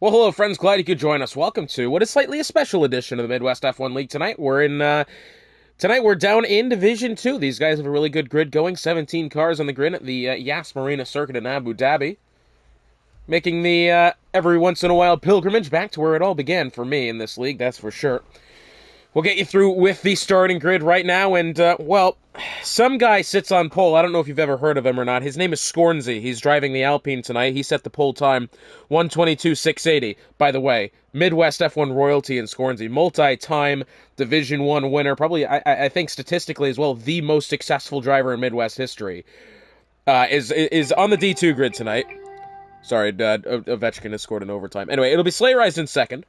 Well, hello, friends. Glad you could join us. Welcome to what is slightly a special edition of the MWeS F1 League tonight. Tonight we're down in Division Two. These guys have a really good grid going. 17 cars on the grid at the Yas Marina circuit in Abu Dhabi, making the every once in a while pilgrimage back to where it all began for me in this league. That's for sure. We'll get you through with the starting grid right now, and, well, some guy sits on pole. I don't know if you've ever heard of him or not. His name is Scornsy. He's driving the Alpine tonight. He set the pole time 1:22.680. By the way, Midwest F1 royalty in Scornsy. Multi-time Division 1 winner. Probably, I think statistically as well, the most successful driver in Midwest history. Is on the D2 grid tonight. Sorry, Ovechkin has scored in overtime. Anyway, it'll be Slayrized in second.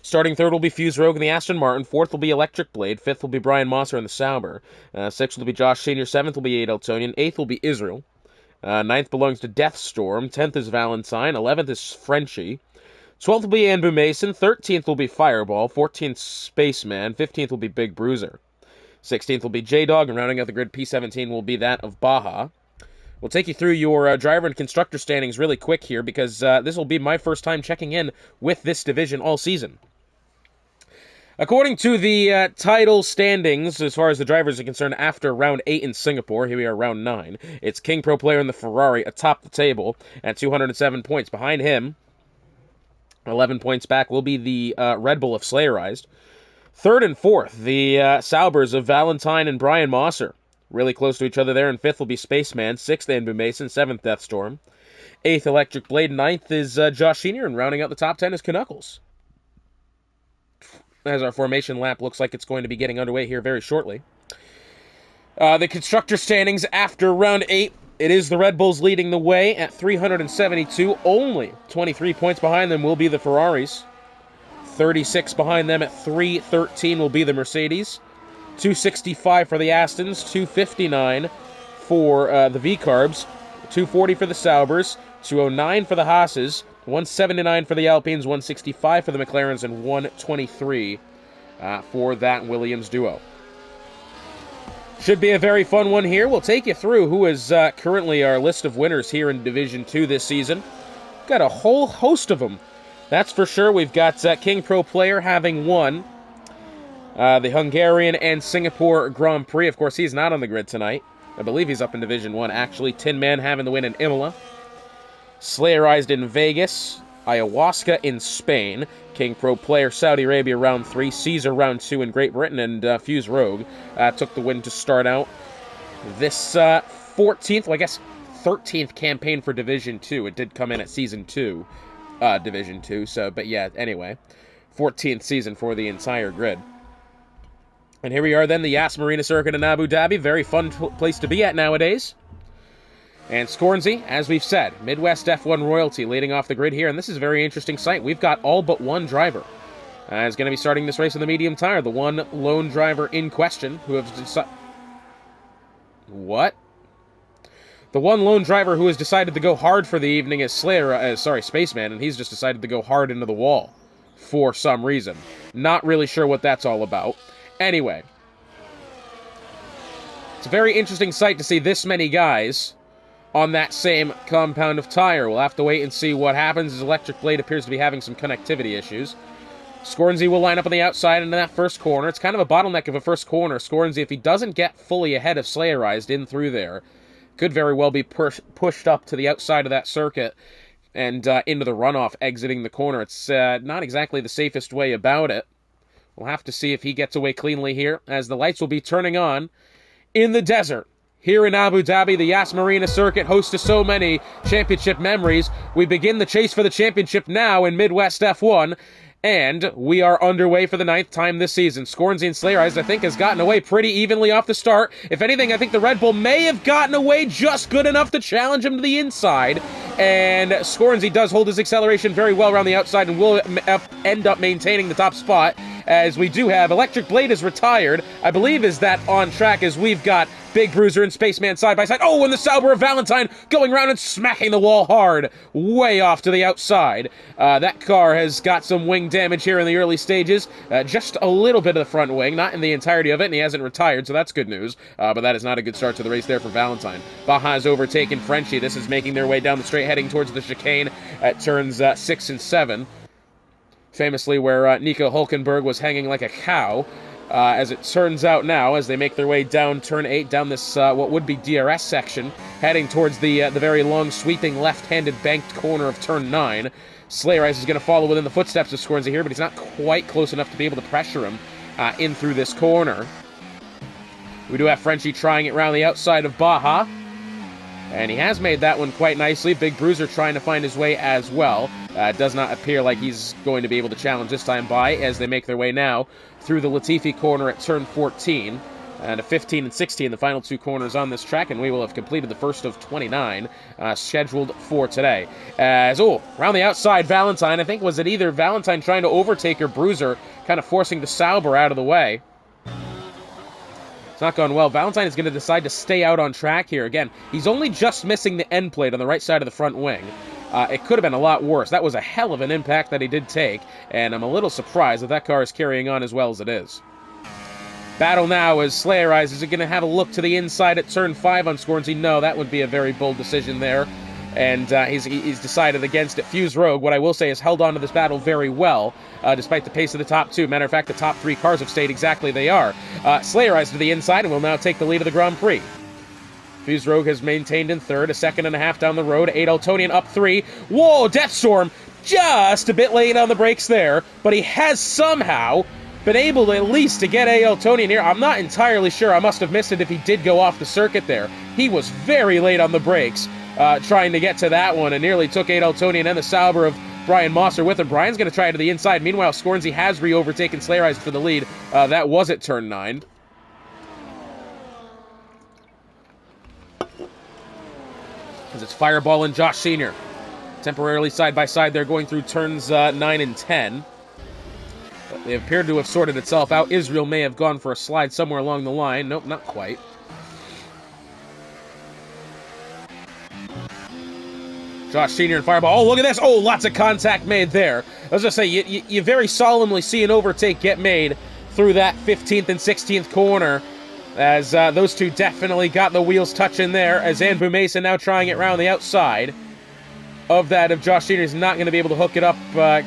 Starting third will be Fuse Rogue in the Aston Martin. Fourth will be Electric Blade. Fifth will be Brian Mosser in the Sauber. Sixth will be Josh Senior. Seventh will be Adeltonian. Eighth will be Israel. Ninth belongs to Deathstorm. 10th is Valentine. 11th is Frenchie. 12th will be Anbu Mason. 13th will be Fireball. 14th, Spaceman. 15th will be Big Bruiser. 16th will be J-Dog, and rounding out the grid, P17 will be that of Baja. We'll take you through your driver and constructor standings really quick here, because this will be my first time checking in with this division all season. According to the title standings, as far as the drivers are concerned, after round 8 in Singapore, here we are round 9, it's King Pro Player in the Ferrari atop the table at 207 points. Behind him, 11 points back, will be the Red Bull of Slayerized. Third and fourth, the Saubers of Valentine and Brian Mosser. Really close to each other there. And fifth will be Spaceman. Sixth, Anbu Mason. Seventh, Deathstorm. Eighth, Electric Blade. Ninth is Josh Senior. And rounding out the top 10 is Knuckles. As our formation lap looks like it's going to be getting underway here very shortly. The constructor standings after round 8. It is the Red Bulls leading the way at 372. Only 23 points behind them will be the Ferraris. 36 behind them at 313 will be the Mercedes. 265 for the Astons. 259 for the V-Carbs. 240 for the Saubers. 209 for the Haas's. 179 for the Alpines, 165 for the McLarens, and 123 for that Williams duo. Should be a very fun one here. We'll take you through who is currently our list of winners here in Division 2 this season. Got a whole host of them. That's for sure. We've got King Pro Player having won the Hungarian and Singapore Grand Prix. Of course, he's not on the grid tonight. I believe he's up in Division 1, actually. Tin Man having the win in Imola. Slayerized in Vegas, Ayahuasca in Spain, King Pro Player Saudi Arabia round 3, Caesar round 2 in Great Britain, and Fuse Rogue took the win to start out this 14th, well, I guess 13th campaign for Division 2. It did come in at Season 2, Division 2, so, but yeah, anyway, 14th season for the entire grid. And here we are then, the Yas Marina circuit in Abu Dhabi, very fun place to be at nowadays. And Scornsy, as we've said, Midwest F1 royalty leading off the grid here, and this is a very interesting sight. We've got all but one driver is going to be starting this race in the medium tire. The one lone driver in question who has decided... What? The one lone driver who has decided to go hard for the evening is Spaceman, and he's just decided to go hard into the wall for some reason. Not really sure what that's all about. Anyway, it's a very interesting sight to see this many guys on that same compound of tire. We'll have to wait and see what happens, as Electric Blade appears to be having some connectivity issues. Scornsy will line up on the outside into that first corner. It's kind of a bottleneck of a first corner. Scornsy, if he doesn't get fully ahead of Slayerized in through there, could very well be pushed up to the outside of that circuit and into the runoff, exiting the corner. It's not exactly the safest way about it. We'll have to see if he gets away cleanly here, as the lights will be turning on in the desert. Here in Abu Dhabi, the Yas Marina circuit, host to so many championship memories. We begin the chase for the championship now in Midwest F1, and we are underway for the 9th time this season. Scornsy and Slayerized, I think, has gotten away pretty evenly off the start. If anything, I think the Red Bull may have gotten away just good enough to challenge him to the inside, and Scornsy does hold his acceleration very well around the outside and will end up maintaining the top spot, as we do have Electric Blade is retired. I believe is that on track, as we've got Big Bruiser and Spaceman side by side. Oh, and the Sauber of Valentine going around and smacking the wall hard, way off to the outside. That car has got some wing damage here in the early stages. Just a little bit of the front wing, not in the entirety of it, and he hasn't retired, so that's good news. But that is not a good start to the race there for Valentine. Baja has overtaken Frenchie. This is making their way down the straight, heading towards the chicane at turns 6 and 7. Famously where Nico Hulkenberg was hanging like a cow. As it turns out now, as they make their way down turn 8, down this what would be DRS section, heading towards the very long, sweeping, left-handed banked corner of turn 9. Slayerize is going to follow within the footsteps of Scornsy here, but he's not quite close enough to be able to pressure him in through this corner. We do have Frenchie trying it around the outside of Baja. And he has made that one quite nicely. Big Bruiser trying to find his way as well. It does not appear like he's going to be able to challenge this time by as they make their way now through the Latifi corner at turn 14. And a 15 and 16, the final two corners on this track, and we will have completed the first of 29 scheduled for today. Around the outside, Valentine, I think, was it either Valentine trying to overtake or Bruiser kind of forcing the Sauber out of the way. It's not gone well. Valentine is going to decide to stay out on track here. Again, he's only just missing the end plate on the right side of the front wing. It could have been a lot worse. That was a hell of an impact that he did take, and I'm a little surprised that that car is carrying on as well as it is. Battle now as Slayerize is going to have a look to the inside at turn 5 on Scornsy. No, that would be a very bold decision there, and he's decided against it. Fuse Rogue, what I will say, has held on to this battle very well, despite the pace of the top two. Matter of fact, the top 3 cars have stayed exactly they are. Slayerize to the inside and will now take the lead of the Grand Prix. Fuse Rogue has maintained in third, a second and a half down the road. Adeltonian up 3. Whoa, Deathstorm just a bit late on the brakes there, but he has somehow been able to at least to get Adeltonian here. I'm not entirely sure. I must have missed it if he did go off the circuit there. He was very late on the brakes trying to get to that one and nearly took Adeltonian and the Sauber of Brian Mosser with him. Brian's going to try to the inside. Meanwhile, Scornsy has re-overtaken Slayerize for the lead. That was at turn 9. As it's Fireball and Josh Sr. temporarily side by side. They're going through turns 9 and 10. But they appear to have sorted itself out. Israel may have gone for a slide somewhere along the line. Nope, not quite. Josh Sr. and Fireball. Oh, look at this. Oh, lots of contact made there. I was going to say, you very solemnly see an overtake get made through that 15th and 16th corner, as those two definitely got the wheels touching there, as Anbu Mason now trying it around the outside of that of Josh Sr. is not going to be able to hook it up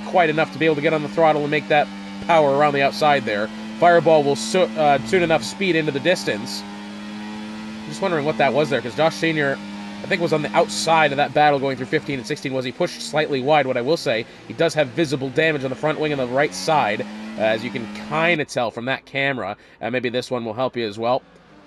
quite enough to be able to get on the throttle and make that power around the outside there. Fireball will tune enough speed into the distance. I'm just wondering what that was there, because Josh Sr., I think, was on the outside of that battle going through 15 and 16. Was he pushed slightly wide? What I will say, he does have visible damage on the front wing on the right side, as you can kind of tell from that camera. Maybe this one will help you as well.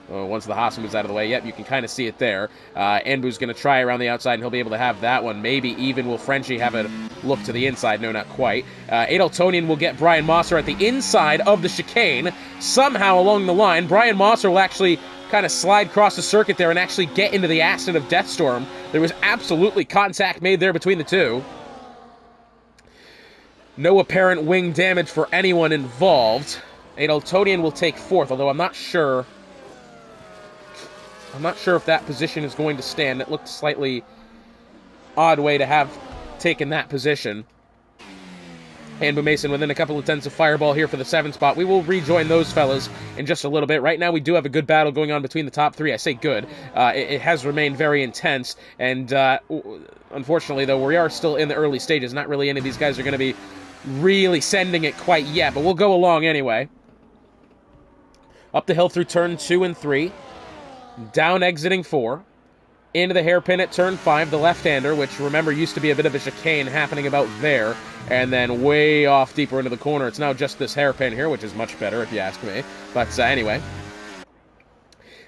Once the Haas moves out of the way, yep, you can kind of see it there. Anbu's going to try around the outside, and he'll be able to have that one. Maybe even will Frenchie have a look to the inside? No, not quite. Adeltonian will get Brian Mosser at the inside of the chicane. Somehow along the line, Brian Mosser will actually kind of slide across the circuit there and actually get into the Aston of Deathstorm. There was absolutely contact made there between the two. No apparent wing damage for anyone involved. Adeltonian will take 4th, although I'm not sure if that position is going to stand. It looked slightly odd way to have taken that position. Anbu Mason within a couple of tenths of Fireball here for the 7th spot. We will rejoin those fellas in just a little bit. Right now, we do have a good battle going on between the top 3. I say good. It has remained very intense, and unfortunately, though, we are still in the early stages. Not really any of these guys are going to be really sending it quite yet, but we'll go along anyway. Up the hill through turn 2 and 3. Down exiting 4. Into the hairpin at turn 5, the left-hander, which, remember, used to be a bit of a chicane happening about there, and then way off deeper into the corner. It's now just this hairpin here, which is much better, if you ask me. But anyway.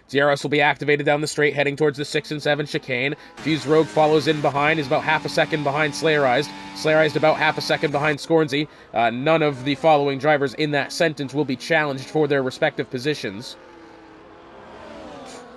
DRS will be activated down the straight, heading towards the 6 and 7 chicane. Fuse Rogue follows in behind, is about half a second behind Slayerized. Slayerized about half a second behind Scornsy. None of the following drivers in that sentence will be challenged for their respective positions.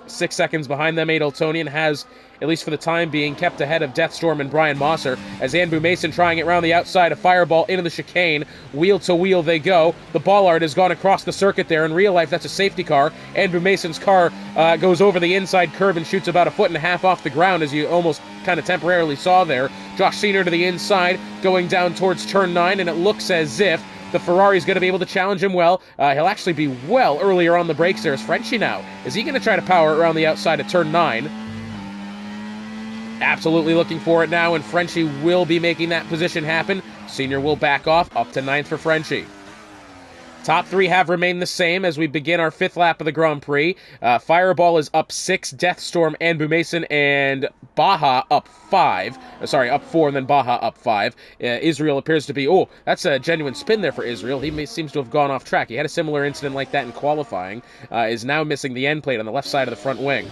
6 seconds behind them, Adeltonian has at least for the time being, kept ahead of Deathstorm and Brian Mosser, as MWeS trying it around the outside, a fireball into the chicane, wheel to wheel they go. The Ballard has gone across the circuit there. In real life, that's a safety car. MWes's car goes over the inside curve and shoots about 1.5 feet off the ground, as you almost kind of temporarily saw there. Josh Senior to the inside, going down towards turn 9, and it looks as if the Ferrari's going to be able to challenge him well. He'll actually be well earlier on the brakes there. Is Frenchie now? Is he going to try to power around the outside of turn 9? Absolutely looking for it now, and Frenchie will be making that position happen. Senior will back off, up to 9th for Frenchie. Top 3 have remained the same as we begin our 5th lap of the Grand Prix. Fireball is up 6, Deathstorm, MWeS, and Baja up 5. Sorry, up 4, and then Baja up 5. Israel appears to be... Oh, that's a genuine spin there for Israel. He seems to have gone off track. He had a similar incident like that in qualifying. Is now missing the end plate on the left side of the front wing.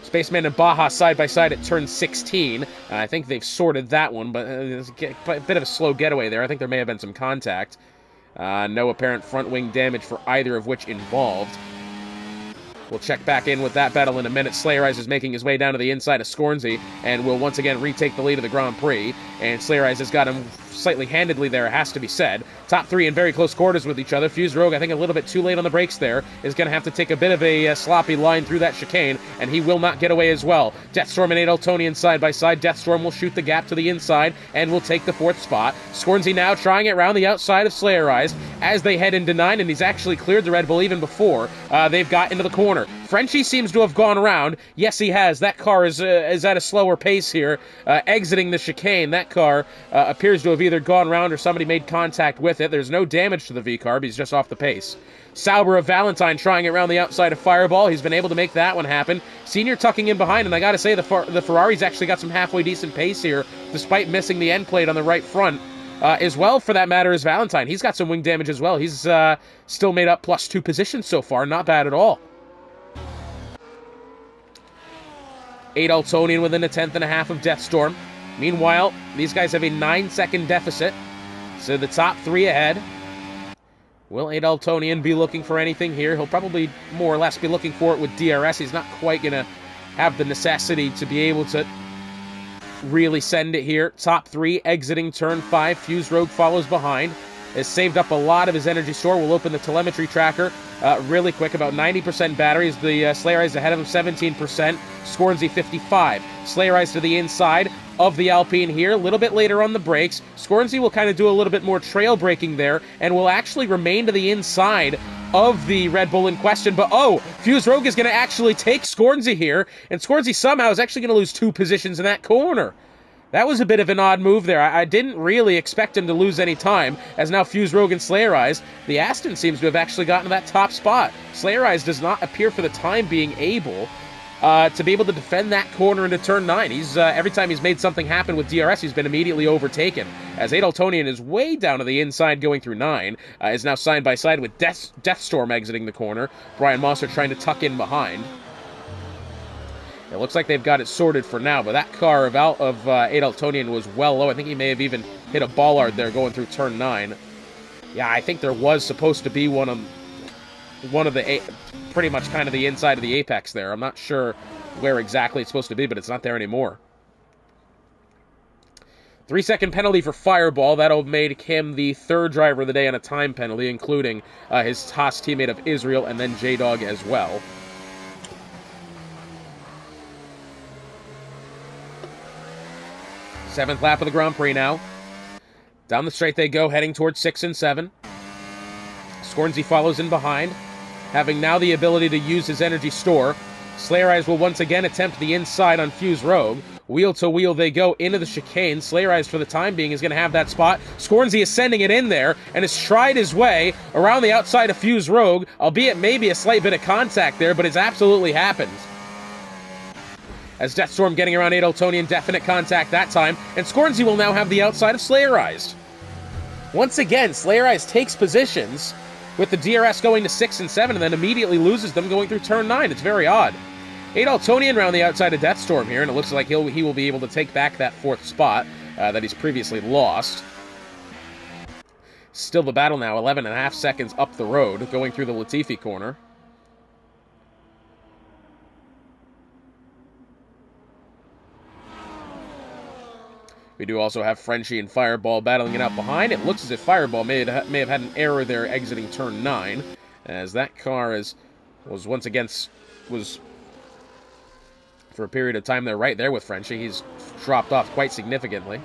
Spaceman and Baja side by side at turn 16. I think they've sorted that one, but there's a bit of a slow getaway there. I think there may have been some contact. No apparent front wing damage for either of which involved. We'll check back in with that battle in a minute. Slayerize is making his way down to the inside of Scornsey and will once again retake the lead of the Grand Prix. And Slayerize has got him slightly handedly there, has to be said. Top 3 in very close quarters with each other. Fuse Rogue, I think a little bit too late on the brakes there, is going to have to take a bit of a sloppy line through that chicane, and he will not get away as well. Deathstorm and Adaltonian side by side. Deathstorm will shoot the gap to the inside and will take the 4th spot. Scornsey now trying it around the outside of Slayerize as they head into 9, and he's actually cleared the Red Bull even before they've got into the corner. Frenchie seems to have gone around. Yes, he has. That car is at a slower pace here, exiting the chicane. That car appears to have either gone around or somebody made contact with it. There's no damage to the V-carb. He's just off the pace. Sauber of Valentine trying it around the outside of Fireball. He's been able to make that one happen. Senior tucking in behind, and I got to say, the Ferrari's actually got some halfway decent pace here, despite missing the end plate on the right front. As well, for that matter, as Valentine. He's got some wing damage as well. He's still made up +2 positions so far. Not bad at all. Adaltonian within 1/10.5 of Deathstorm. Meanwhile, these guys have a 9-second deficit. So the top 3 ahead. Will Adaltonian be looking for anything here? He'll probably more or less be looking for it with DRS. He's not quite going to have the necessity to be able to really send it here. Top 3 exiting turn 5. Fuse Rogue follows behind. Has saved up a lot of his energy store. We'll open the telemetry tracker really quick. About 90% batteries. The Slayerize ahead of him, 17%. Scornsey, 55. Slayerize to the inside of the Alpine here. A little bit later on the brakes. Scornsey will kind of do a little bit more trail braking there and will actually remain to the inside of the Red Bull in question. But, oh, Fuse Rogue is going to actually take Scornsey here, and Scornsey somehow is actually going to lose 2 positions in that corner. That was a bit of an odd move there. I didn't really expect him to lose any time, as now Fuse Rogue and Slayerize. The Aston seems to have actually gotten to that top spot. Slayerize does not appear for the time being able to be able to defend that corner into turn 9. He's every time he's made something happen with DRS, he's been immediately overtaken. As Adaltonian is way down to the inside going through 9, is now side by side with Deathstorm exiting the corner. Brian Mosser trying to tuck in behind. It looks like they've got it sorted for now, but that car of Adaltonian was well low. I think he may have even hit a Ballard there going through turn 9. Yeah, I think there was supposed to be one of the pretty much kind of the inside of the apex there. I'm not sure where exactly it's supposed to be, but it's not there anymore. 3-second penalty for Fireball. That'll make him the 3rd driver of the day on a time penalty, including his Haas teammate of Israel and then J-Dog as well. Seventh lap of the Grand Prix now. Down the straight they go, heading towards 6 and 7. Scornsey follows in behind, having now the ability to use his energy store. Slayerize will once again attempt the inside on Fuse Rogue. Wheel to wheel they go into the chicane. Slayerize, for the time being, is going to have that spot. Scornsey is sending it in there and has tried his way around the outside of Fuse Rogue, albeit maybe a slight bit of contact there, but it's absolutely happened. As Deathstorm getting around Adaltonian, definite contact that time, and Scornsey will now have the outside of Slayerized. Once again, Slayerized takes positions with the DRS going to 6 and 7 and then immediately loses them going through turn 9. It's very odd. Adaltonian around the outside of Deathstorm here, and it looks like he will be able to take back that 4th spot that he's previously lost. Still the battle now, 11.5 seconds up the road, going through the Latifi corner. We do also have Frenchie and Fireball battling it out behind. It looks as if Fireball may have had an error there exiting turn 9, as that car was once again for a period of time there, right there with Frenchie. He's dropped off quite significantly.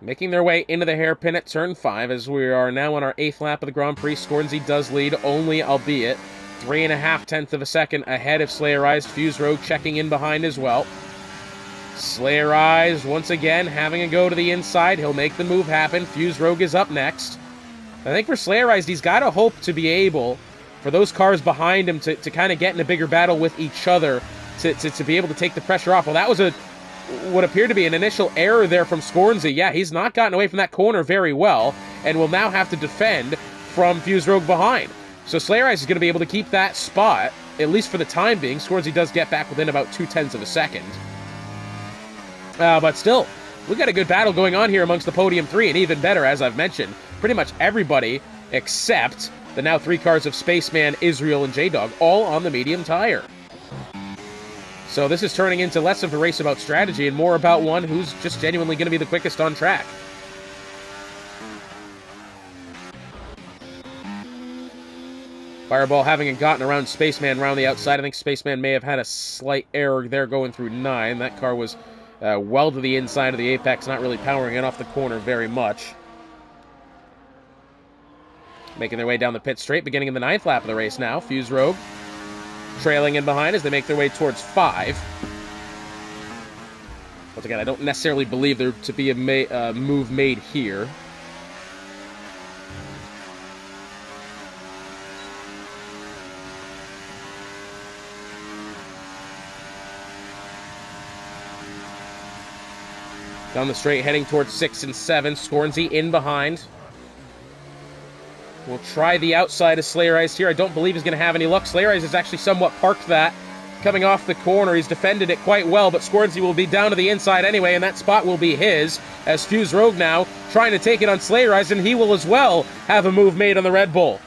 Making their way into the hairpin at turn 5, as we are now on our 8th lap of the Grand Prix. Scornsy does lead, only, albeit, 3.5 tenths of a second ahead of Slayer Eyes. Fuse Rogue checking in behind as well. Slayer Eyes, once again, having a go to the inside. He'll make the move happen. Fuse Rogue is up next. I think for Slayer Eyes, he's got to hope to be able, for those cars behind him, to kind of get in a bigger battle with each other, to be able to take the pressure off. Well, that was what appeared to be an initial error there from Scornsy. Yeah, he's not gotten away from that corner very well, and will now have to defend from Fuse Rogue behind. So Slayer Eyes is going to be able to keep that spot, at least for the time being. Scornsy does get back within about 0.2 of a second. But still, we've got a good battle going on here amongst the podium 3, and even better, as I've mentioned, pretty much everybody except the now 3 cars of Spaceman, Israel, and J-Dog, all on the medium tire. So this is turning into less of a race about strategy and more about one who's just genuinely going to be the quickest on track. Fireball having gotten around Spaceman around the outside. I think Spaceman may have had a slight error there going through 9. That car was well to the inside of the apex, not really powering it off the corner very much. Making their way down the pit straight, beginning in the 9th lap of the race now. Fuse Rogue trailing in behind as they make their way towards 5. Once again, I don't necessarily believe there to be a move made here. Down the straight, heading towards 6 and 7. Scornsy in behind. We'll try the outside of Slayer Eyes here. I don't believe he's going to have any luck. Slayer Eyes has actually somewhat parked that. Coming off the corner, he's defended it quite well, but Scornsy will be down to the inside anyway, and that spot will be his, as Fuse Rogue now trying to take it on Slayer Eyes, and he will as well have a move made on the Red Bull.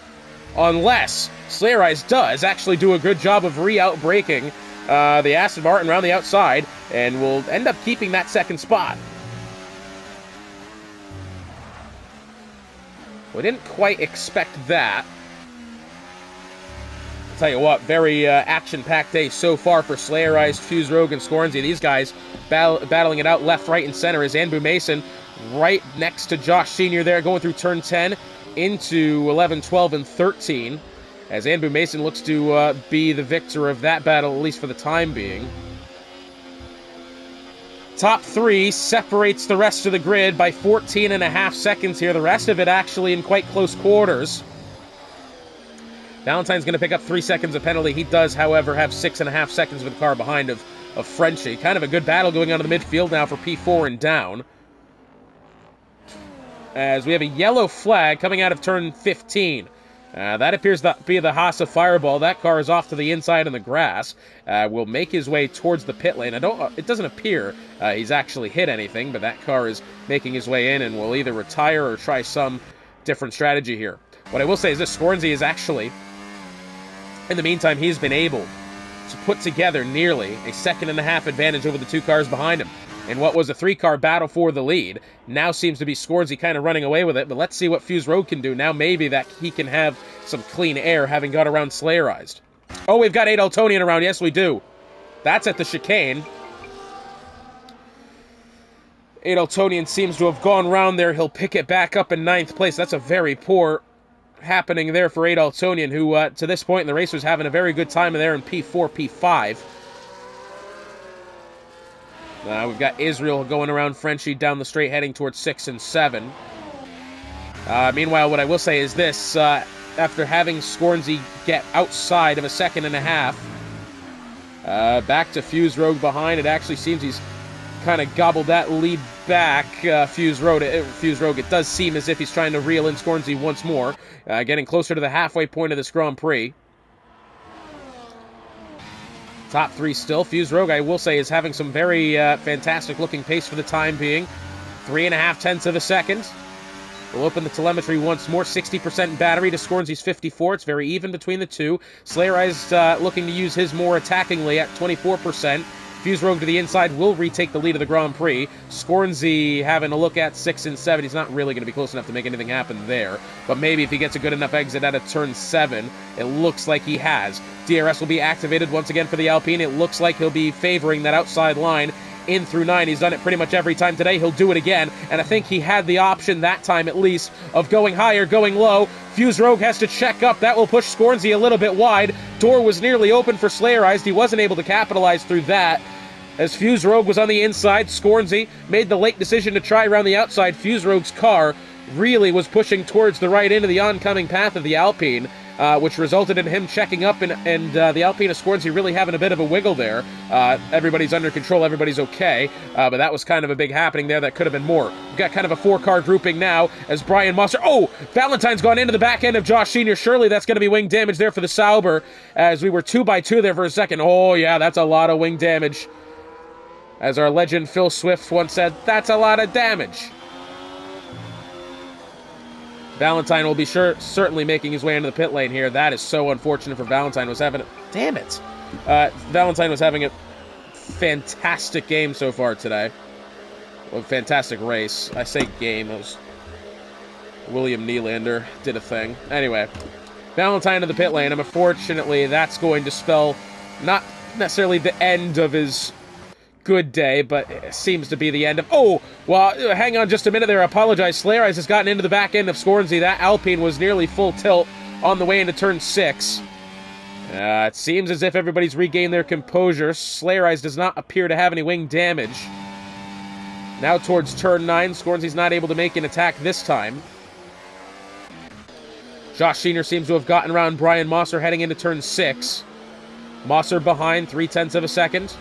Unless Slayer Eyes does actually do a good job of re-outbraking the Aston Martin around the outside, and will end up keeping that second spot. We didn't quite expect that. I'll tell you what, very action-packed day so far for Slayer Eyes, Fuse Rogue, and Scornsy. These guys battling it out left, right, and center as Anbu Mason right next to Josh Sr. there, going through turn 10 into 11, 12, and 13. As Anbu Mason looks to be the victor of that battle, at least for the time being. Top 3 separates the rest of the grid by 14.5 seconds here. The rest of it actually in quite close quarters. Valentine's going to pick up 3 seconds of penalty. He does, however, have 6.5 seconds with the car behind of Frenchie. Kind of a good battle going on in the midfield now for P4 and down. As we have a yellow flag coming out of turn 15. That appears to be the Haas of Fireball. That car is off to the inside in the grass. Will make his way towards the pit lane. It doesn't appear he's actually hit anything, but that car is making his way in and will either retire or try some different strategy here. What I will say is this: Scornsy is actually, in the meantime, he's been able to put together nearly a 1.5 second advantage over the 2 cars behind him. In what was a 3-car battle for the lead, now seems to be Scornsy kind of running away with it, but let's see what Fuse Rogue can do. Now maybe that he can have some clean air, having got around Slayerized. Oh, we've got Adaltonian around. Yes, we do. That's at the chicane. Adaltonian seems to have gone around there. He'll pick it back up in 9th place. That's a very poor happening there for Adaltonian, who to this point in the race was having a very good time there in P4, P5. We've got Israel going around Frenchie down the straight, heading towards 6 and 7. Meanwhile, what I will say is this. After having Scornsy get outside of a 1.5 seconds, back to Fuse Rogue behind. It actually seems he's kind of gobbled that lead back, Fuse Rogue. It does seem as if he's trying to reel in Scornsy once more, getting closer to the halfway point of this Grand Prix. Top 3 still. Fuse Rogue, I will say, is having some very fantastic-looking pace for the time being. 3.5 tenths of a second. We'll open the telemetry once more. 60% battery to Scornsy's 54. It's very even between the two. Slayer Eyes looking to use his more attackingly at 24%. Fuse Rogue to the inside will retake the lead of the Grand Prix. Scornsy having a look at 6 and 7. He's not really going to be close enough to make anything happen there. But maybe if he gets a good enough exit out of turn 7, it looks like he has. DRS will be activated once again for the Alpine. It looks like he'll be favoring that outside line in through 9. He's done it pretty much every time today. He'll do it again. And I think he had the option that time at least of going higher, going low. Fuse Rogue has to check up. That will push Scornsy a little bit wide. Door was nearly open for Slayer Eyes. He wasn't able to capitalize through that. As Fuse Rogue was on the inside, Scornsy made the late decision to try around the outside. Fuse Rogue's car really was pushing towards the right into the oncoming path of the Alpine, which resulted in him checking up, and the Alpine of Scornsy really having a bit of a wiggle there. Everybody's under control, everybody's okay, but that was kind of a big happening there. That could have been more. We've got kind of a 4-car grouping now as Brian Monster... Oh! Valentine's gone into the back end of Josh Sr. Surely that's going to be wing damage there for the Sauber, as we were 2x2 there for a second. Oh, yeah, that's a lot of wing damage. As our legend Phil Swift once said, that's a lot of damage. Valentine will be certainly making his way into the pit lane here. That is so unfortunate for Valentine. Damn it. Valentine was having a fantastic game so far today. A fantastic race. I say game. It was William Nylander did a thing. Anyway, Valentine in the pit lane. Unfortunately, that's going to spell not necessarily the end of his good day, but it seems to be the end of... Oh, well, hang on just a minute there. I apologize. Slayer Eyes has gotten into the back end of Scornsy. That Alpine was nearly full tilt on the way into turn 6. It seems as if everybody's regained their composure. Slayer Eyes does not appear to have any wing damage. Now towards turn 9. Scornsy's not able to make an attack this time. Josh Senior seems to have gotten around Brian Mosser heading into turn 6. Mosser behind 0.3 of a second.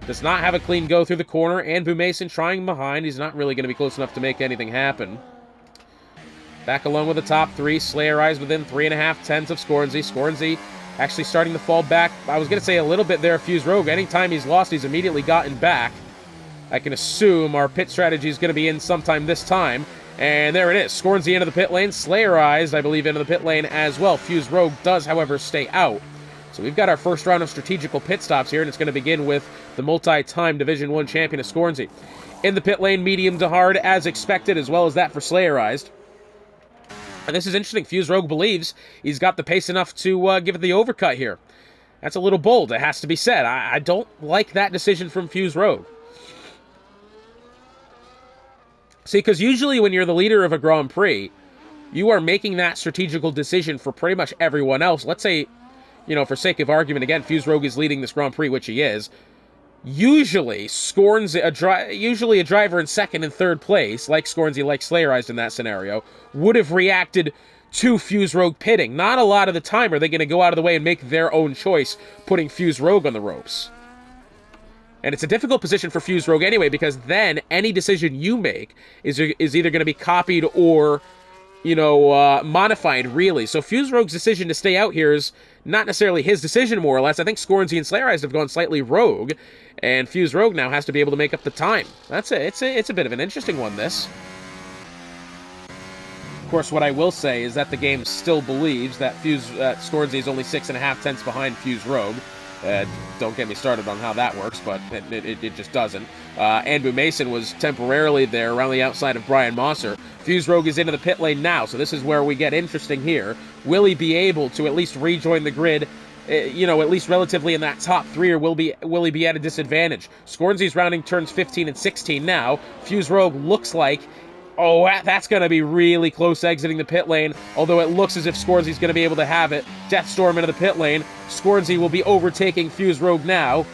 Does not have a clean go through the corner. Andrew Mason trying behind. He's not really going to be close enough to make anything happen. Back alone with the top 3. Slayer Eyes within 3.5 of Scornsy. Scornsy actually starting to fall back. I was going to say a little bit there, Fuse Rogue. Anytime he's lost, he's immediately gotten back. I can assume our pit strategy is going to be in sometime this time. And there it is. Scornsy into the pit lane. Slayer Eyes, I believe, into the pit lane as well. Fuse Rogue does, however, stay out. So we've got our first round of strategical pit stops here, and it's going to begin with the multi-time Division 1 champion of Scornsy. In the pit lane, medium to hard, as expected, as well as that for Slayer Eyes. And this is interesting. Fuse Rogue believes he's got the pace enough to give it the overcut here. That's a little bold, it has to be said. I don't like that decision from Fuse Rogue. See, because usually when you're the leader of a Grand Prix, you are making that strategical decision for pretty much everyone else. Let's say, you know, for sake of argument, again, Fuse Rogue is leading this Grand Prix, which he is. Usually, usually a driver in second and third place, like Scornsy, like Slayer Eyes in that scenario, would have reacted to Fuse Rogue pitting. Not a lot of the time are they going to go out of the way and make their own choice, putting Fuse Rogue on the ropes. And it's a difficult position for Fuse Rogue anyway, because then any decision you make is either going to be copied or, you know, modified, really. So Fuse Rogue's decision to stay out here is not necessarily his decision, more or less. I think Scornsy and Slayer Eyes have gone slightly rogue, and Fuse Rogue now has to be able to make up the time. That's it. It's a bit of an interesting one, this. Of course, what I will say is that the game still believes that Scornsy is only 6.5 behind Fuse Rogue. Don't get me started on how that works, but it just doesn't. Andrew Mason was temporarily there around the outside of Brian Mosser. Fuse Rogue is into the pit lane now, so this is where we get interesting here. Will he be able to at least rejoin the grid, you know, at least relatively in that top 3, or will he be at a disadvantage? Scornsy's rounding turns 15 and 16 now. Fuse Rogue looks like... Oh, that's going to be really close exiting the pit lane, although it looks as if Scornsy's going to be able to have it. Deathstorm into the pit lane. Scornsy will be overtaking Fuse Rogue now.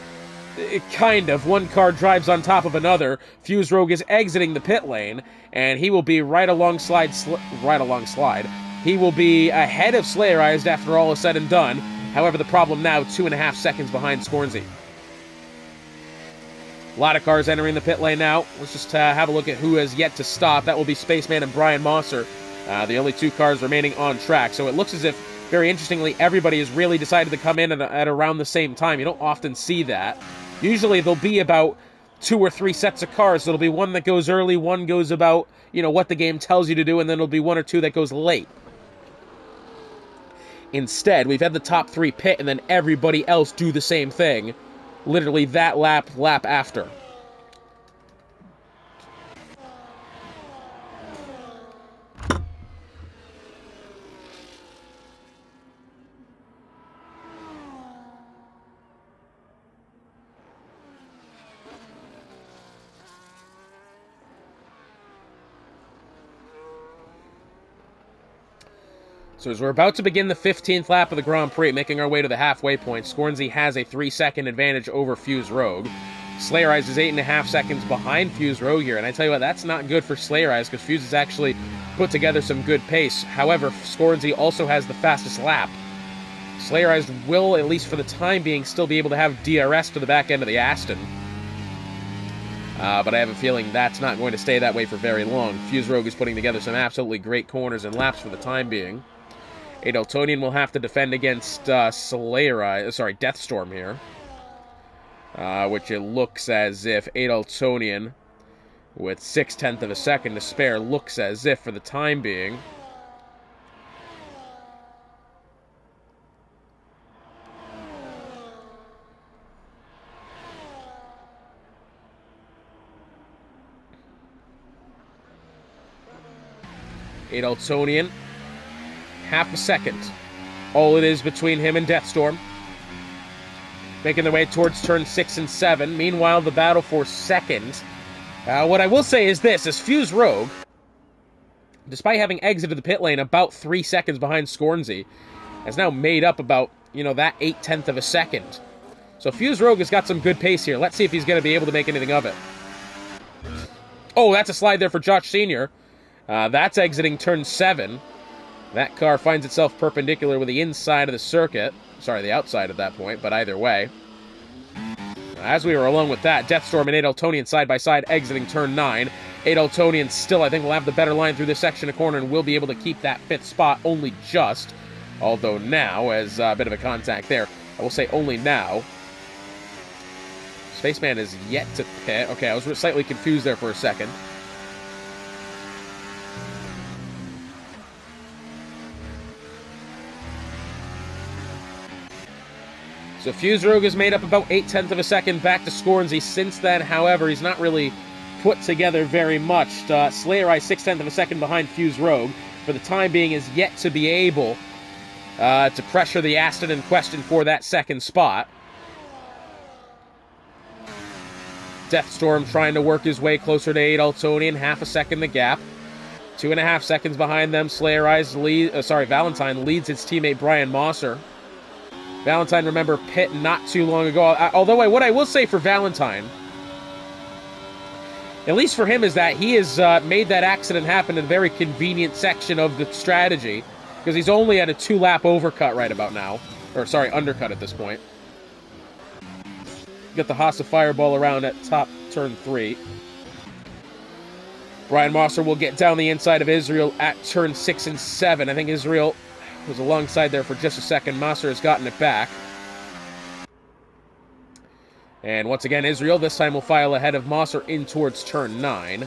Kind of. One car drives on top of another. Fuse Rogue is exiting the pit lane, and he will be right alongside. He will be ahead of Slayer Eyes after all is said and done. However, the problem now, 2.5 seconds behind Scornsy. A lot of cars entering the pit lane now. Let's just have a look at who has yet to stop. That will be Spaceman and Brian Mosser, the only 2 cars remaining on track. So it looks as if, very interestingly, everybody has really decided to come in at around the same time. You don't often see that. Usually there'll be about 2 or 3 sets of cars. There'll be one that goes early, one goes about, what the game tells you to do, and then there'll be 1 or 2 that goes late. Instead, we've had the top 3 pit, and then everybody else do the same thing. Literally that lap after. So as we're about to begin the 15th lap of the Grand Prix, making our way to the halfway point, Scornsy has a 3-second advantage over Fuse Rogue. Slayer Eyes is 8.5 seconds behind Fuse Rogue here, and I tell you what, that's not good for Slayer Eyes, because Fuse has actually put together some good pace. However, Scornsy also has the fastest lap. Slayer Eyes will, at least for the time being, still be able to have DRS to the back end of the Aston. But I have a feeling that's not going to stay that way for very long. Fuse Rogue is putting together some absolutely great corners and laps for the time being. Adeltonian will have to defend against Deathstorm here. Which it looks as if Adeltonian, with 0.6 of a second to spare, looks as if, for the time being, Adeltonian, 0.5 second. All it is between him and Deathstorm. Making their way towards turn 6 and 7. Meanwhile, the battle for second. What I will say is this, is Fuse Rogue, despite having exited the pit lane about 3 seconds behind Scornsy, has now made up about, that 0.8 of a second. So Fuse Rogue has got some good pace here. Let's see if he's going to be able to make anything of it. Oh, that's a slide there for Josh Sr. That's exiting turn 7. That car finds itself perpendicular with the inside of the circuit. Sorry, the outside at that point, but either way. As we were along with that, Deathstorm and Adeltonian side by side exiting turn 9. Adeltonian still, I think, will have the better line through this section of corner and will be able to keep that 5th spot only just. Although now, as a bit of a contact there, I will say only now. Spaceman is yet to pit. Okay, I was slightly confused there for a second. So Fuse Rogue has made up about 0.8 of a second back to Scornsy since then. However, he's not really put together very much. Slayer Eye 0.6 of a second behind Fuse Rogue. For the time being, is yet to be able to pressure the Aston in question for that second spot. Deathstorm trying to work his way closer to Adeltonian, 0.5 second the gap. 2.5 seconds behind them, Slayer Eyes Valentine leads his teammate Brian Mosser. Valentine, remember, pit not too long ago. Although what I will say for Valentine, at least for him, is that he has made that accident happen in a very convenient section of the strategy, because he's only at a 2-lap overcut right about now. Or, sorry, undercut at this point. Get the Haas of Fireball around at top turn 3. Brian Mosser will get down the inside of Israel at turn 6 and 7. I think Israel was alongside there for just a second. Mosser has gotten it back. And once again, Israel this time will file ahead of Mosser in towards turn 9.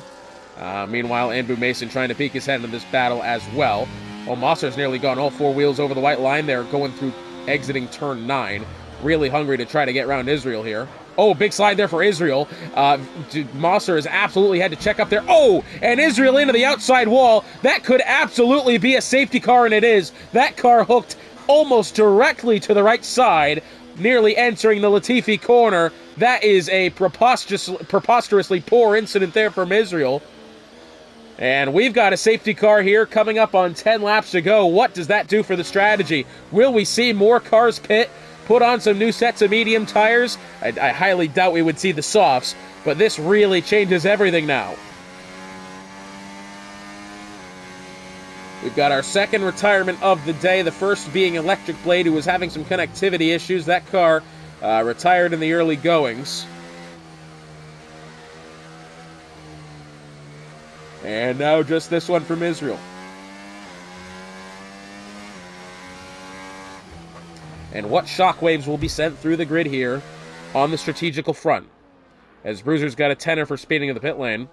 Meanwhile, Andrew Mason trying to peek his head into this battle as well. Well, Mosser's nearly gone all 4 wheels over the white line there, going through, exiting turn 9. Really hungry to try to get around Israel here. Oh, big slide there for Israel. Mosser has absolutely had to check up there. Oh, and Israel into the outside wall. That could absolutely be a safety car, and it is. That car hooked almost directly to the right side, nearly entering the Latifi corner. That is a preposterously poor incident there from Israel. And we've got a safety car here coming up on 10 laps to go. What does that do for the strategy? Will we see more cars pit? Put on some new sets of medium tires? I highly doubt we would see the softs, but this really changes everything now. We've got our second retirement of the day, the first being Electric Blade, who was having some connectivity issues. That car retired in the early goings. And now just this one from Israel. And what shockwaves will be sent through the grid here on the strategical front? as Bruiser's got a tenner for speeding of the pit lane.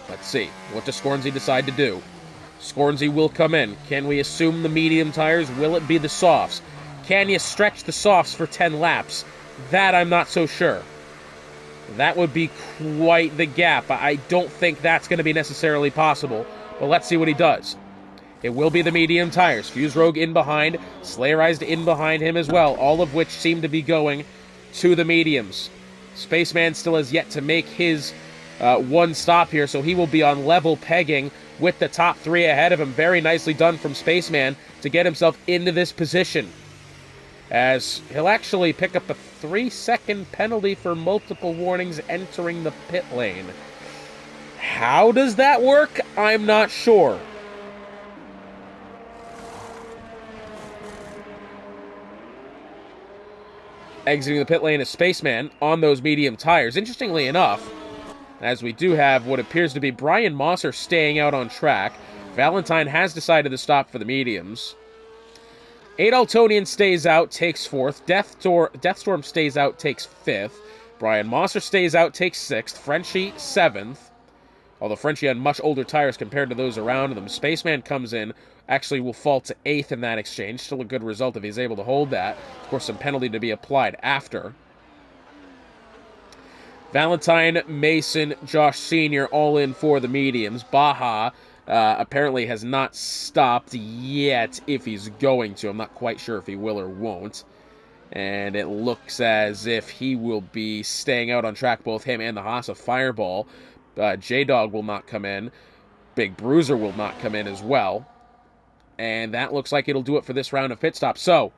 Let's see. What does Scornsy decide to do? Scornsy will come in. Can we assume the medium tires? Will it be the softs? Can you stretch the softs for 10 laps? That I'm not so sure. That would be quite the gap. I don't think that's going to be necessarily possible, but let's see what he does. It will be the medium tires. Fuse Rogue in behind, Slayerized in behind him as well, all of which seem to be going to the mediums. Spaceman still has yet to make his one stop here, so he will be on level pegging with the top 3 ahead of him. Very nicely done from Spaceman to get himself into this position, as he'll actually pick up a 3-second penalty for multiple warnings entering the pit lane. How does that work? I'm not sure. Exiting the pit lane is Spaceman on those medium tires. Interestingly enough, as we do have what appears to be Brian Mosser staying out on track, Valentine has decided to stop for the mediums. Adaltonian stays out, takes 4th. Deathstorm stays out, takes 5th. Brian Mosser stays out, takes 6th. Frenchie, 7th. Although Frenchie had much older tires compared to those around them. Spaceman comes in, actually will fall to 8th in that exchange. Still a good result if he's able to hold that. Of course, some penalty to be applied after. Valentine, Mason, Josh Sr. all in for the mediums. Baja apparently has not stopped yet if he's going to. I'm not quite sure if he will or won't. And it looks as if he will be staying out on track, both him and the Haas of Fireball. J-Dog will not come in. Big Bruiser will not come in as well. And that looks like it'll do it for this round of pit stops. So,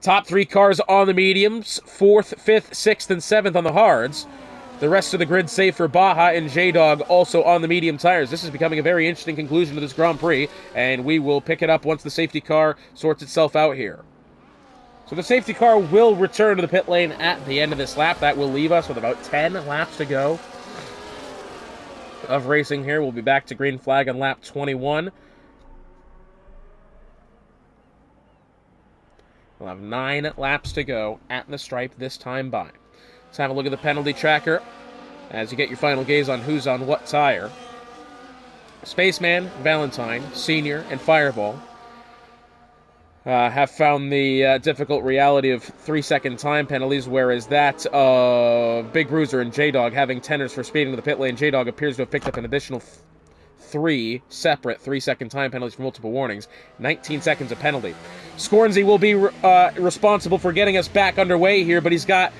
top 3 cars on the mediums, 4th, 5th, 6th, and 7th on the hards. The rest of the grid safe for Baja and J-Dog also on the medium tires. This is becoming a very interesting conclusion to this Grand Prix, and we will pick it up once the safety car sorts itself out here. So the safety car will return to the pit lane at the end of this lap. That will leave us with about 10 laps to go of racing here. We'll be back to green flag on lap 21. We'll have 9 laps to go at the stripe this time by. Let's have a look at the penalty tracker as you get your final gaze on who's on what tire. Spaceman, Valentine, Senior, and Fireball have found the difficult reality of 3-second time penalties, whereas that of Big Bruiser and J-Dog having tenners for speeding to the pit lane. J-Dog appears to have picked up an additional 3 separate 3-second time penalties for multiple warnings. 19 seconds of penalty. Scornsy will be responsible for getting us back underway here, but he's got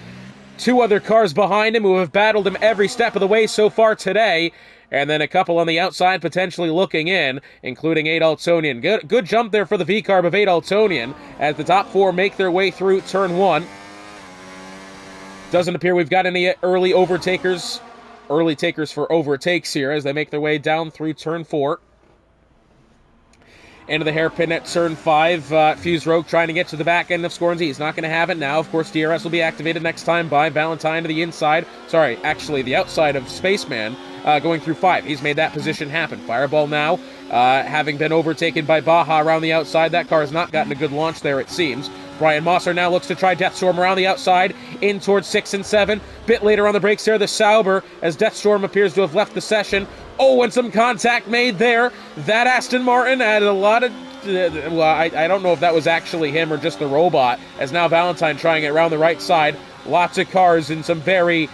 2 other cars behind him who have battled him every step of the way so far today, and then a couple on the outside potentially looking in, including Adaltonian. Good jump there for the V-Carb of Adaltonian as the top 4 make their way through turn 1. Doesn't appear we've got any early takers for overtakes here as they make their way down through turn 4. Into the hairpin at turn 5. Fuse Rogue trying to get to the back end of Scornsy. He's not going to have it now. Of course, DRS will be activated next time by Valentine to the inside. Sorry, actually the outside of Spaceman going through 5. He's made that position happen. Fireball now, having been overtaken by Baja around the outside. That car has not gotten a good launch there, it seems. Brian Mosser now looks to try Deathstorm around the outside, in towards 6 and 7. Bit later on the brakes there, the Sauber, as Deathstorm appears to have left the session. Oh, and some contact made there. That Aston Martin had a lot of... well, I don't know if that was actually him or just the robot, as now Valentine trying it around the right side. Lots of cars in some very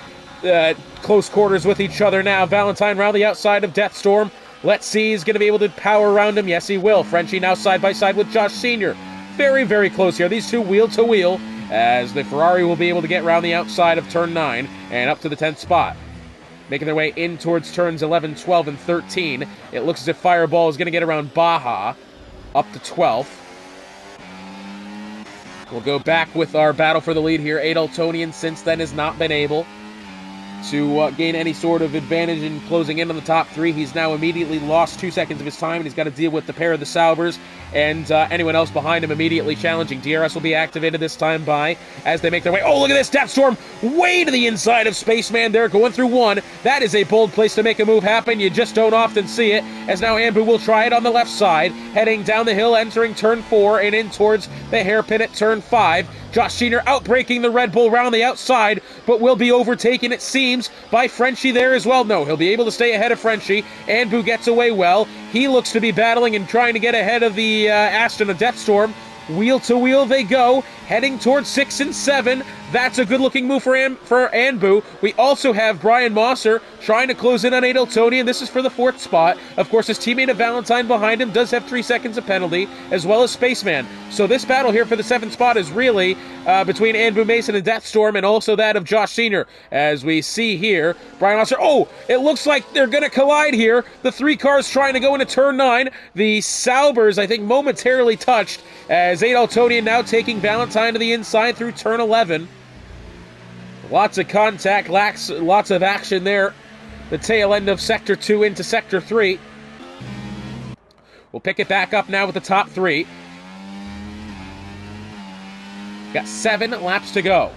close quarters with each other now. Valentine around the outside of Deathstorm. Let's see, he's going to be able to power around him. Yes, he will. Frenchie now side by side with Josh Sr. Very, very close here. These two wheel to wheel, as the Ferrari will be able to get around the outside of turn 9 and up to the 10th spot. Making their way in towards turns 11, 12, and 13. It looks as if Fireball is going to get around Baja up to 12th. We'll go back with our battle for the lead here. Adaltonian since then has not been able to gain any sort of advantage in closing in on the top three. He's now immediately lost 2 seconds of his time, and he's got to deal with the pair of the Saubers and anyone else behind him immediately challenging. DRS will be activated this time by as they make their way. Oh, look at this Death Storm way to the inside of Spaceman there, going through one. That is a bold place to make a move happen. You just don't often see it, as now Anbu will try it on the left side, heading down the hill, entering turn 4 and in towards the hairpin at turn 5. Josh Sheener outbreaking the Red Bull round the outside, but will be overtaken, it seems, by Frenchie there as well. No, he'll be able to stay ahead of Frenchie. Anbu gets away well. He looks to be battling and trying to get ahead of the Aston of Deathstorm. Wheel to wheel they go, heading towards 6 and 7. That's a good-looking move for Anbu. We also have Brian Mosser trying to close in on Adeltonian. This is for the 4th spot. Of course, his teammate of Valentine behind him does have 3 seconds of penalty, as well as Spaceman. So this battle here for the 7th spot is really between Anbu Mason and Deathstorm, and also that of Josh Senior. As we see here, Brian Mosser, oh, it looks like they're going to collide here. The 3 cars trying to go into turn 9. The Saubers, I think, momentarily touched, as Adeltonian now taking Valentine to the inside through turn 11. Lots of contact, lots of action there. The tail end of Sector 2 into Sector 3. We'll pick it back up now with the top 3. Got 7 laps to go.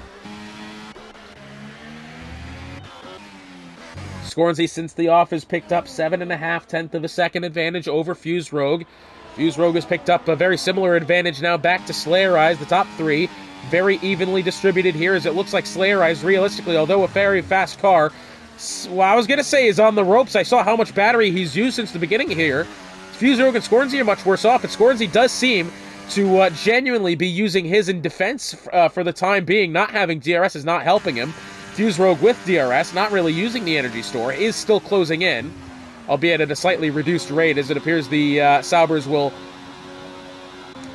Scornsey, since the off, has picked up 7.5 tenths of a second advantage over Fuse Rogue. Fuse Rogue has picked up a very similar advantage now back to Slayer Eyes, the top 3. Very evenly distributed here, as it looks like Slayer Eyes, realistically, although a very fast car, what I was going to say is on the ropes. I saw how much battery he's used since the beginning here. Fuse Rogue and Scornsey are much worse off, but Scornsey does seem to genuinely be using his in defense for the time being. Not having DRS is not helping him. Fuse Rogue with DRS, not really using the energy store, is still closing in, albeit at a slightly reduced rate, as it appears the Saubers will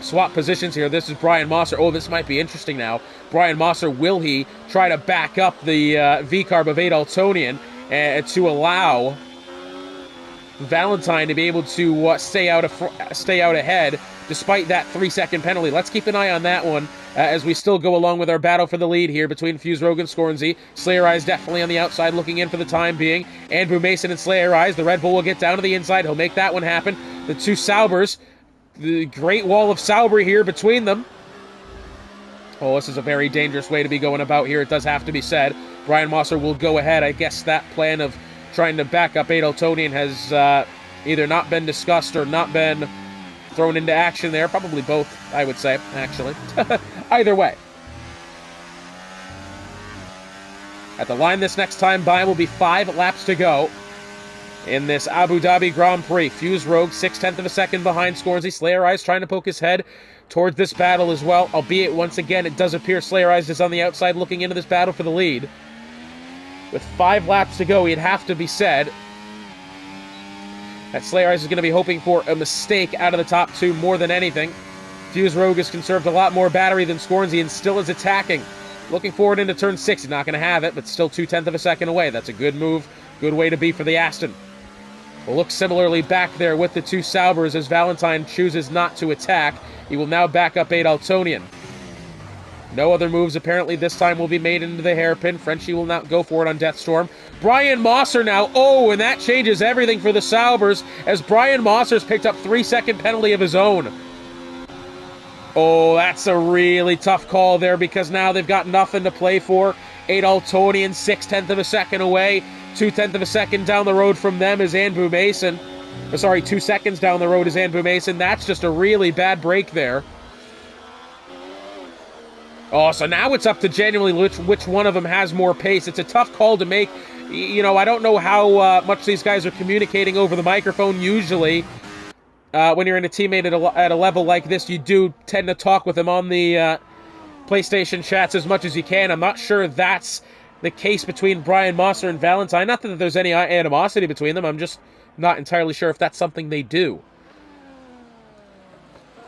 swap positions here. This is Brian Mosser. Oh, this might be interesting now. Brian Mosser, will he try to back up the V-carb of Adeltonian to allow Valentine to be able to stay out ahead despite that 3-second penalty? Let's keep an eye on that one as we still go along with our battle for the lead here between Fuse Rogue and Scornsey. Slayer Eyes definitely on the outside looking in for the time being. Andrew Mason and Slayer Eyes. The Red Bull will get down to the inside. He'll make that one happen. The 2 Saubers. The Great Wall of Sauber here between them. Oh, this is a very dangerous way to be going about here, it does have to be said. Brian Mosser will go ahead. I guess that plan of trying to back up Adeltonian has either not been discussed or not been thrown into action there. Probably both, I would say, actually. Either way. At the line this next time by will be 5 laps to go in this Abu Dhabi Grand Prix. Fuse Rogue, 6/10 of a second behind Scornsey. Slayer Eyes trying to poke his head towards this battle as well, albeit once again it does appear Slayer Eyes is on the outside looking into this battle for the lead. With 5 laps to go, it'd have to be said that Slayer Eyes is going to be hoping for a mistake out of the top 2 more than anything. Fuse Rogue has conserved a lot more battery than Scornsey and still is attacking. Looking forward into turn 6. He's not going to have it, but still 2/10 of a second away. That's a good move. Good way to be for the Aston. We'll look similarly back there with the 2 Saubers as Valentine chooses not to attack. He will now back up Adeltonian. No other moves apparently this time will be made into the hairpin. Frenchie will not go for it on Deathstorm. Brian Mosser now. Oh, and that changes everything for the Saubers as Brian Mosser's picked up 3-second penalty of his own. Oh, that's a really tough call there because now they've got nothing to play for. Adeltonian 6/10 of a second away. 2/10 of a second down the road from them is Anbu Mason. 2 seconds down the road is Anbu Mason. That's just a really bad break there. Oh, so now it's up to genuinely which one of them has more pace. It's a tough call to make. You know, I don't know how much these guys are communicating over the microphone usually. When you're in a teammate at a level like this, you do tend to talk with them on the PlayStation chats as much as you can. I'm not sure that's the case between Brian Mosser and Valentine. Not that there's any animosity between them. I'm just not entirely sure if that's something they do.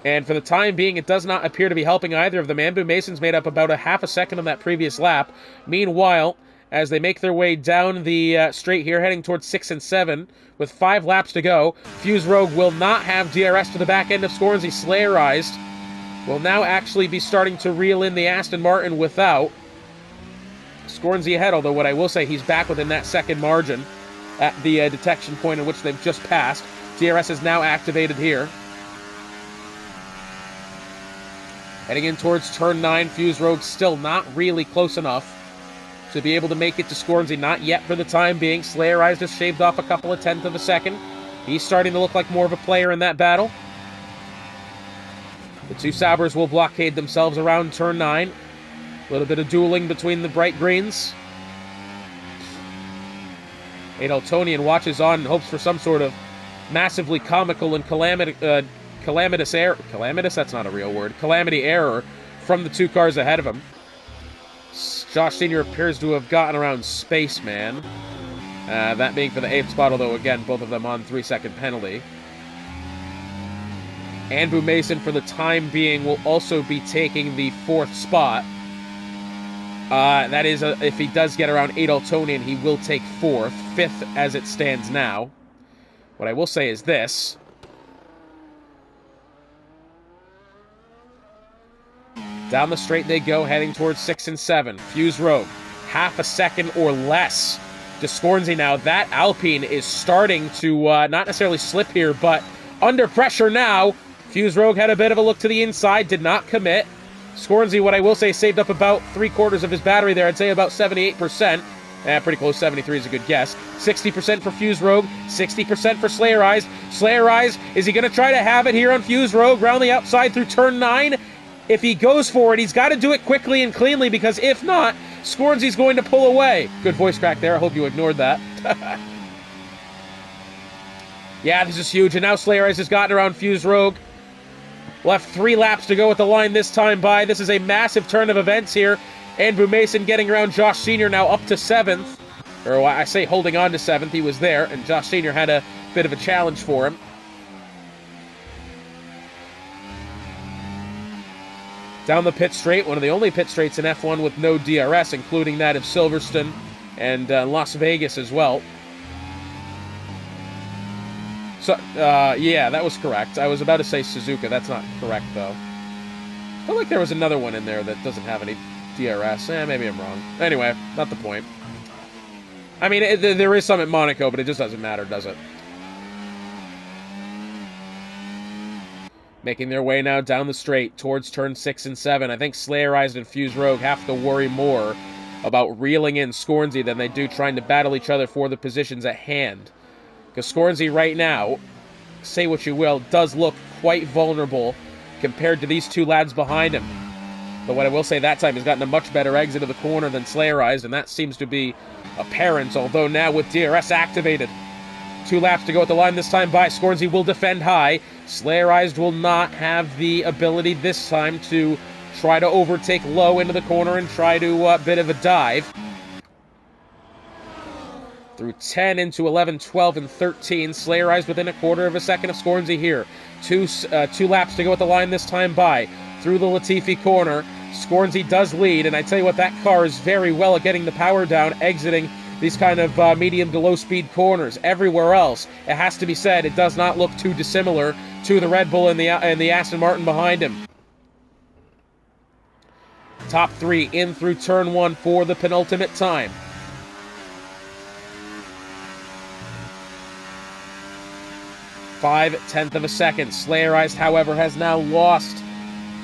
And for the time being, it does not appear to be helping either of them. Anbu Mason's made up about a half a second on that previous lap. Meanwhile, as they make their way down the straight here, heading towards 6 and 7, with 5 laps to go, Fuse Rogue will not have DRS to the back end of Scornsey. Slayerized will now actually be starting to reel in the Aston Martin without. Scornsy ahead, although what I will say, he's back within that second margin at the detection point in which they've just passed. DRS is now activated here. Heading in towards turn 9, Fuse Rogue still not really close enough to be able to make it to Scornsy. Not yet for the time being. Slayer Eyes just shaved off a couple of tenths of a second. He's starting to look like more of a player in that battle. The two Saubers will blockade themselves around turn 9. A little bit of dueling between the bright greens. Adaltonian watches on and hopes for some sort of massively comical and calamitous error. Calamitous? That's not a real word. Calamity error from the two cars ahead of him. Josh Sr. appears to have gotten around Spaceman. That being for the 8th spot, although, again, both of them on 3-second penalty. Andrew Mason, for the time being, will also be taking the 4th spot. That is, if he does get around Adaltonian, he will take 4th. 5th as it stands now. What I will say is this. Down the straight they go, heading towards 6 and 7. Fuse Rogue, half a second or less to Scornsy now. That Alpine is starting to not necessarily slip here, but under pressure now. Fuse Rogue had a bit of a look to the inside, did not commit. Scornsy, what I will say, saved up about 3/4 of his battery there. I'd say about 78%. Pretty close, 73 is a good guess. 60% for Fuse Rogue, 60% for Slayer Eyes. Slayer Eyes, is he going to try to have it here on Fuse Rogue, round the outside through turn 9? If he goes for it, he's got to do it quickly and cleanly, because if not, Scornsy's going to pull away. Good voice crack there. I hope you ignored that. Yeah, this is huge. And now Slayer Eyes has gotten around Fuse Rogue. Left 3 laps to go with the line this time by. This is a massive turn of events here. Andrew Mason getting around Josh Sr. now up to 7th. Or I say holding on to 7th. He was there, and Josh Sr. had a bit of a challenge for him. Down the pit straight, one of the only pit straights in F1 with no DRS, including that of Silverstone and Las Vegas as well. So, yeah, that was correct. I was about to say Suzuka. That's not correct, though. I feel like there was another one in there that doesn't have any DRS. Maybe I'm wrong. Anyway, not the point. I mean, there is some at Monaco, but it just doesn't matter, does it? Making their way now down the straight towards turn 6 and 7. I think Slayer Eyes and Fuse Rogue have to worry more about reeling in Scornsy than they do trying to battle each other for the positions at hand. Because Scornsy right now, say what you will, does look quite vulnerable compared to these two lads behind him. But what I will say, that time he's gotten a much better exit of the corner than Slayer Eyes, and that seems to be apparent, although now with DRS activated. 2 laps to go at the line this time by. Scornsy will defend high. Slayer Eyes will not have the ability this time to try to overtake low into the corner and try to bit of a dive. Through 10 into 11, 12, and 13. Slayer Eyes within 1/4 of a second of Scornsy here. Two laps to go at the line this time by. Through the Latifi corner. Scornsy does lead, and I tell you what, that car is very well at getting the power down, exiting these kind of medium to low speed corners. Everywhere else, it has to be said, it does not look too dissimilar to the Red Bull and the Aston Martin behind him. Top 3 in through turn 1 for the penultimate time. Five-tenths of a second. Slayer Eyes, however, has now lost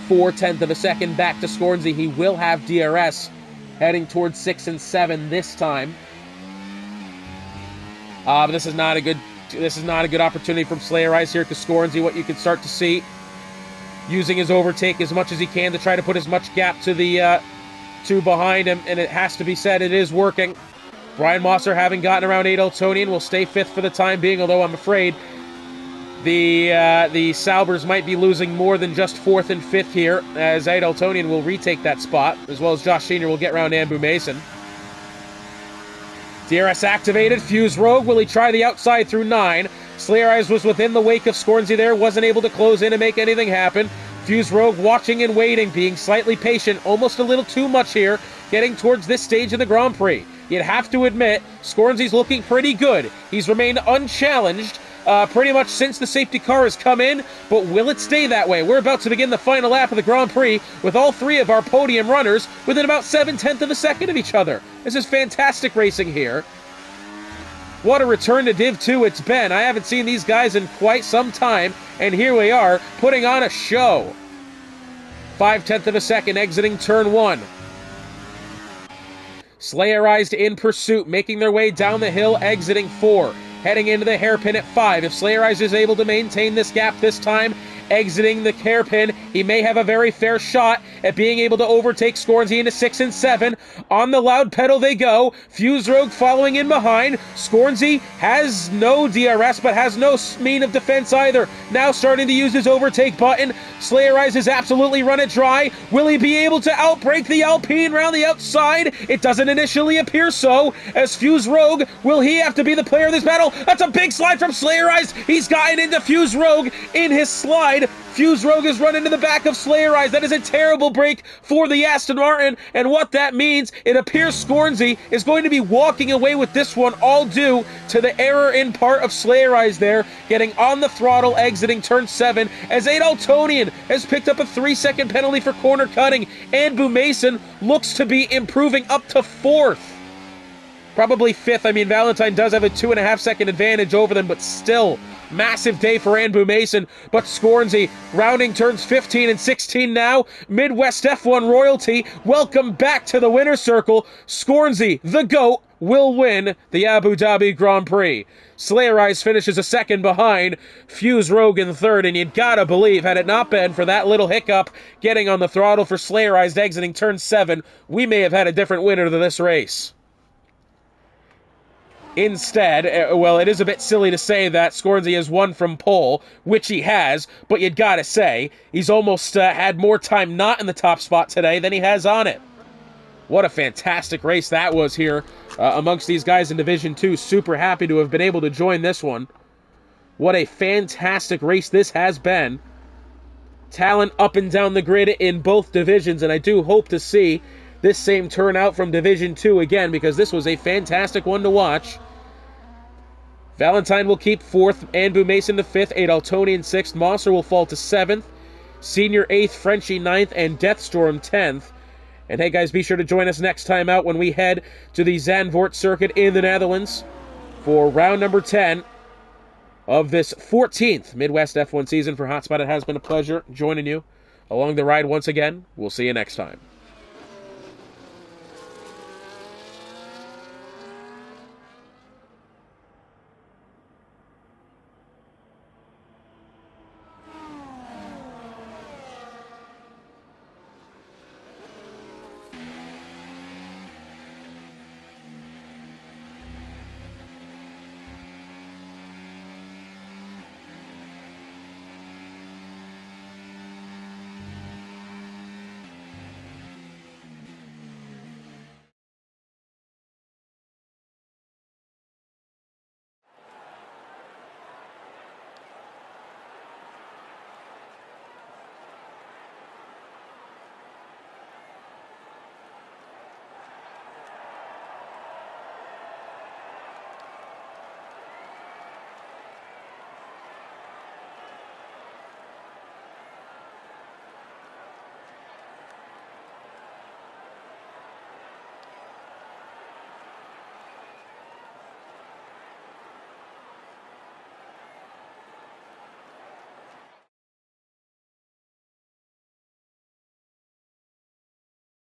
4/10 of a second back to Scornsy. He will have DRS heading towards 6 and 7 this time. But this is not a good opportunity from Slayer Eyes here, because Scornsy, what you can start to see, using his overtake as much as he can to try to put as much gap to the two behind him, and it has to be said, it is working. Brian Mosser, having gotten around Adaltonian, will stay 5th for the time being, although I'm afraid the Saubers might be losing more than just 4th and 5th here, as Adaltonian will retake that spot, as well as Josh Sr. will get around Andrew Mason. DRS activated. Fuse Rogue, will he try the outside through 9? Slayer Eyes was within the wake of Scornsy there, wasn't able to close in and make anything happen. Fuse Rogue watching and waiting, being slightly patient, almost a little too much here, getting towards this stage of the Grand Prix. You'd have to admit, Scornsy's looking pretty good. He's remained unchallenged pretty much since the safety car has come in, but will it stay that way? We're about to begin the final lap of the Grand Prix with all three of our podium runners within about 7/10 of a second of each other. This is fantastic racing here. What a return to Div 2 it's been. I haven't seen these guys in quite some time, and here we are, putting on a show. 5/10 of a second exiting turn 1. Slayerized in pursuit, making their way down the hill, exiting 4. Heading into the hairpin at 5. If Slayerized is able to maintain this gap this time, exiting the hairpin, he may have a very fair shot at being able to overtake Scornsy into 6 and 7. On the loud pedal they go. Fuse Rogue following in behind. Scornsy has no DRS, but has no mean of defense either. Now starting to use his overtake button. Slayerized has absolutely run it dry. Will he be able to outbreak the Alpine round the outside? It doesn't initially appear so. As Fuse Rogue, will he have to be the player of this battle? That's a big slide from Slayerized. He's gotten into Fuse Rogue in his slide. Fuse Rogue has run into the back of Slayerized. That is a terrible break for the Aston Martin, and what that means, it appears Scornsy is going to be walking away with this one, all due to the error in part of Slayerized there, getting on the throttle, exiting turn 7, as Adaltonian has picked up a 3-second penalty for corner cutting, and MWeS looks to be improving up to 4th. Probably 5th. I mean, Valentine does have a 2.5-second advantage over them, but still, massive day for MWeS, but Scornsy rounding turns 15 and 16 now. MWeS F1 royalty, welcome back to the winner's circle. Scornsy, the GOAT, will win the Abu Dhabi Grand Prix. Slayerized finishes a second behind Fuse Rogue in 3rd, and you'd gotta believe, had it not been for that little hiccup getting on the throttle for Slayerized exiting turn 7, we may have had a different winner to this race. Instead, well, it is a bit silly to say that Scornsy has won from pole, which he has, but you'd gotta say, he's almost had more time not in the top spot today than he has on it. What a fantastic race that was here amongst these guys in Division 2. Super happy to have been able to join this one. What a fantastic race this has been. Talent up and down the grid in both divisions, and I do hope to see this same turnout from Division 2 again, because this was a fantastic one to watch. Valentine will keep 4th, and MWeS to 5th, Adaltonian 6th, Mosser will fall to 7th, Senior 8th, Frenchie 9th, and Deathstorm 10th. And hey guys, be sure to join us next time out when we head to the Zandvoort circuit in the Netherlands for round number 10 of this 14th MWeS F1 season. For Hotspot, it has been a pleasure joining you along the ride once again. We'll see you next time.